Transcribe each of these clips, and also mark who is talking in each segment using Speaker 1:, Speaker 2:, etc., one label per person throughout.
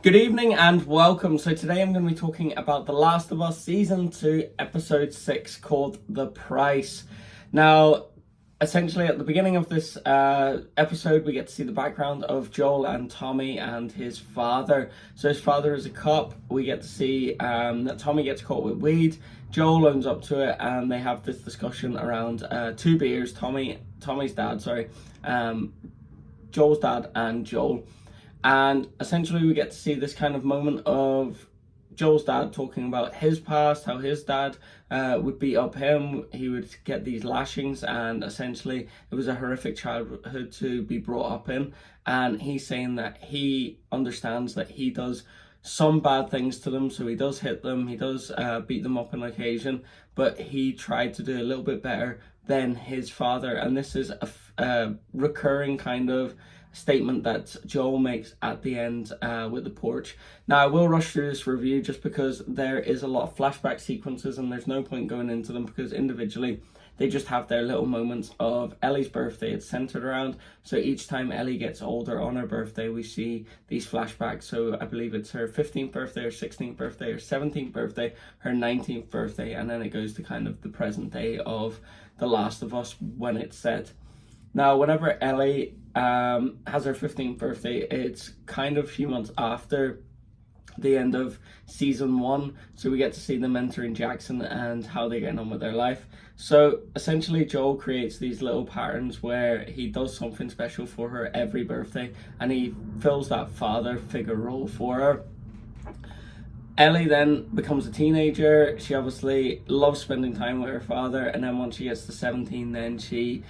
Speaker 1: Good evening and welcome. So today I'm going to be talking about The Last of Us Season 2, Episode 6, called The Price. Now, essentially at the beginning of this episode, we get to see the background of Joel and Tommy and his father. So his father is a cop. We get to see that Tommy gets caught with weed. Joel owns up to it and they have this discussion around two beers, Tommy's dad, Joel's dad and Joel. And essentially we get to see this kind of moment of Joel's dad talking about his past, how his dad would beat up him, he would get these lashings, and essentially it was a horrific childhood to be brought up in. And he's saying that he understands that he does some bad things to them, so he does hit them, he does beat them up on occasion, but he tried to do a little bit better than his father. And this is a recurring kind of statement that Joel makes at the end with the porch. Now I will rush through this review just because there is a lot of flashback sequences and there's no point going into them because individually they just have their little moments of Ellie's birthday it's centered around. So each time Ellie gets older on her birthday we see these flashbacks. So I believe it's her 15th birthday, her 16th birthday, her 17th birthday, her 19th birthday, and then it goes to kind of the present day of The Last of Us when it's set. Now, whenever Ellie has her 15th birthday, it's kind of a few months after the end of season 1, so we get to see them entering Jackson and how they get on with their life. So essentially Joel creates these little patterns where he does something special for her every birthday and he fills that father figure role for her. Ellie then becomes a teenager. She obviously loves spending time with her father, and then once she gets to 17, then she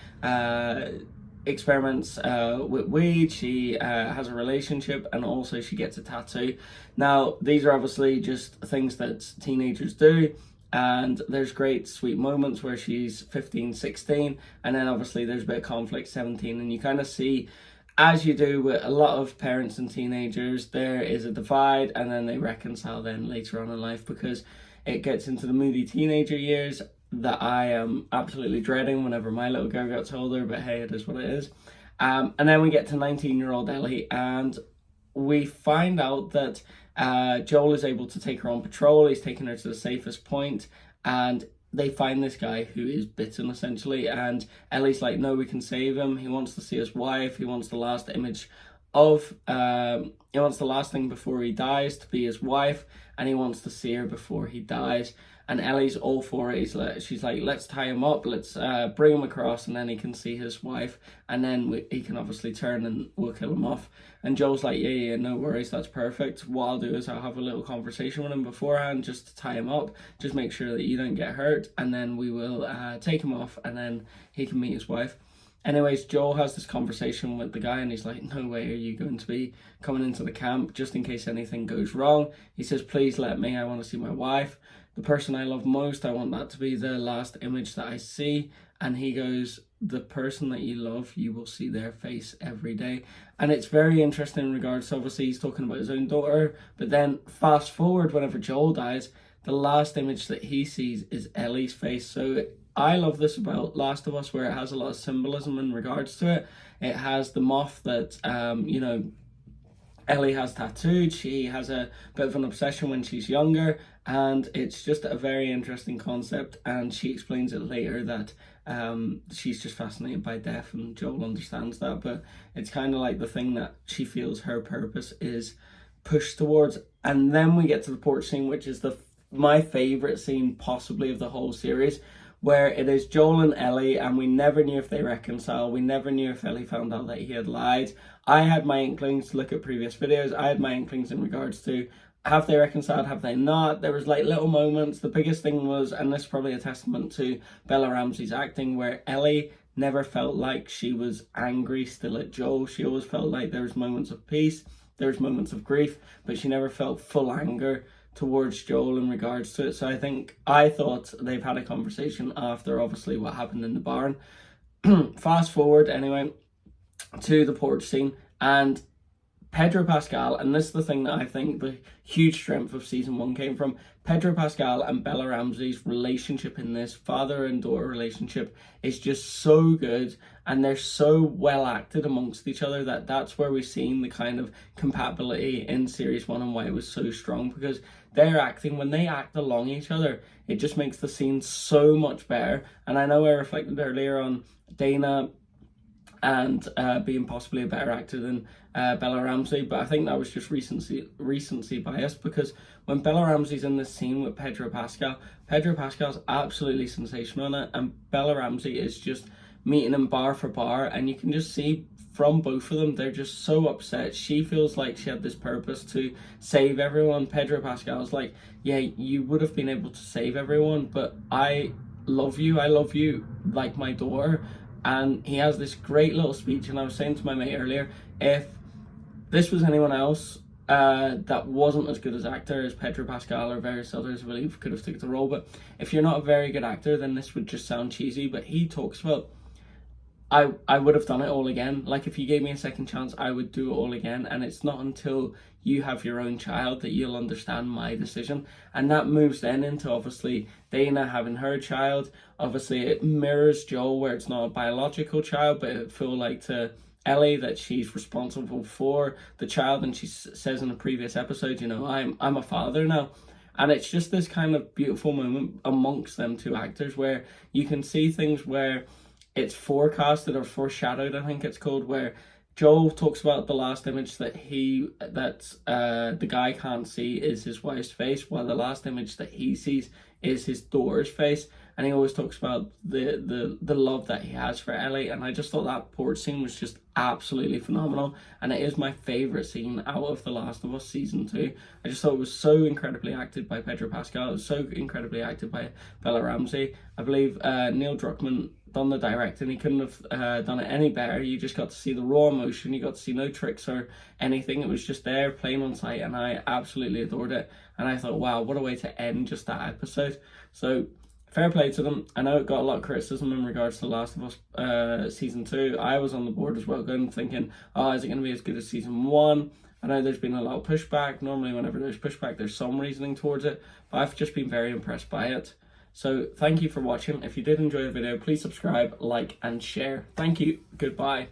Speaker 1: experiments with weed, she has a relationship, and also she gets a tattoo. Now, these are obviously just things that teenagers do, and there's great sweet moments where she's 15, 16, and then obviously there's a bit of conflict, 17, and you kind of see, as you do with a lot of parents and teenagers, there is a divide and then they reconcile then later on in life, because it gets into the moody teenager years that I am absolutely dreading whenever my little girl gets older, but hey, it is what it is. And then we get to 19-year-old Ellie and we find out that Joel is able to take her on patrol. He's taking her to the safest point and they find this guy who is bitten essentially, and Ellie's like, no, we can save him. He wants to see his wife. He wants the last image of he wants the last thing before he dies to be his wife, and he wants to see her before he dies. And Ellie's all for it. She's like, let's tie him up, let's bring him across, and then he can see his wife, and then he can obviously turn and we'll kill him off. And Joel's like, yeah, no worries, that's perfect. What I'll do is I'll have a little conversation with him beforehand just to tie him up, just make sure that you don't get hurt, and then we will take him off, and then he can meet his wife. Anyways, Joel has this conversation with the guy and he's like, no way are you going to be coming into the camp just in case anything goes wrong. He says, please let me, I want to see my wife. The person I love most, I want that to be the last image that I see. And he goes, the person that you love, you will see their face every day. And it's very interesting in regards to, obviously he's talking about his own daughter, but then fast forward whenever Joel dies, the last image that he sees is Ellie's face. So I love this about Last of Us, where it has a lot of symbolism in regards to it. It has the moth that, Ellie has tattooed. She has a bit of an obsession when she's younger, and it's just a very interesting concept. And she explains it later that she's just fascinated by death, and Joel understands that, but it's kind of like the thing that she feels her purpose is pushed towards. And then we get to the porch scene, which is my favorite scene possibly of the whole series, where it is Joel and Ellie, and we never knew if they reconcile. We never knew if Ellie found out that he had lied. I had my inklings to look at previous videos. I had my inklings in regards to, have they reconciled, have they not? There was like little moments. The biggest thing was, and this is probably a testament to Bella Ramsey's acting, where Ellie never felt like she was angry still at Joel. She always felt like there was moments of peace, there was moments of grief, but she never felt full anger towards Joel in regards to it. So I thought they've had a conversation after obviously what happened in the barn. Fast forward anyway to the porch scene, and Pedro Pascal, and this is the thing that I think the huge strength of season 1 came from. Pedro Pascal and Bella Ramsey's relationship in this father and daughter relationship is just so good, and they're so well acted amongst each other that's where we've seen the kind of compatibility in series 1 and why it was so strong, because they're acting, when they act along each other, it just makes the scene so much better. And I know I reflected earlier on Dana and being possibly a better actor than Bella Ramsey, but I think that was just recency bias, because when Bella Ramsey's in this scene with Pedro Pascal's absolutely sensational in it, and Bella Ramsey is just meeting him bar for bar, and you can just see from both of them, they're just so upset. She feels like she had this purpose to save everyone. Pedro Pascal's like, yeah, you would have been able to save everyone, but I love you like my daughter. And he has this great little speech, and I was saying to my mate earlier, if this was anyone else that wasn't as good as actor as Pedro Pascal or various others, I believe, could have taken the role, but if you're not a very good actor, then this would just sound cheesy. But he talks about, I would have done it all again. Like, if you gave me a second chance, I would do it all again. And it's not until you have your own child that you'll understand my decision. And that moves then into, obviously, Dana having her child. Obviously, it mirrors Joel, where it's not a biological child, but it feel like to Ellie that she's responsible for the child. And she says in a previous episode, you know, I'm a father now. And it's just this kind of beautiful moment amongst them two actors, where you can see things where it's forecasted or foreshadowed, I think it's called, where Joel talks about the last image that the guy can't see is his wife's face, while the last image that he sees is his daughter's face. And he always talks about the love that he has for Ellie, and I just thought that porch scene was just absolutely phenomenal, and it is my favourite scene out of The Last of Us Season 2. I just thought it was so incredibly acted by Pedro Pascal, it was so incredibly acted by Bella Ramsey. I believe Neil Druckmann done the directing, he couldn't have done it any better. You just got to see the raw emotion, you got to see no tricks or anything, it was just there, plain on sight, and I absolutely adored it. And I thought, wow, what a way to end just that episode. So fair play to them. I know it got a lot of criticism in regards to The Last of Us Season 2. I was on the board as well, going thinking, oh, is it going to be as good as Season 1? I know there's been a lot of pushback. Normally whenever there's pushback, there's some reasoning towards it, but I've just been very impressed by it. So thank you for watching. If you did enjoy the video, please subscribe, like, and share. Thank you. Goodbye.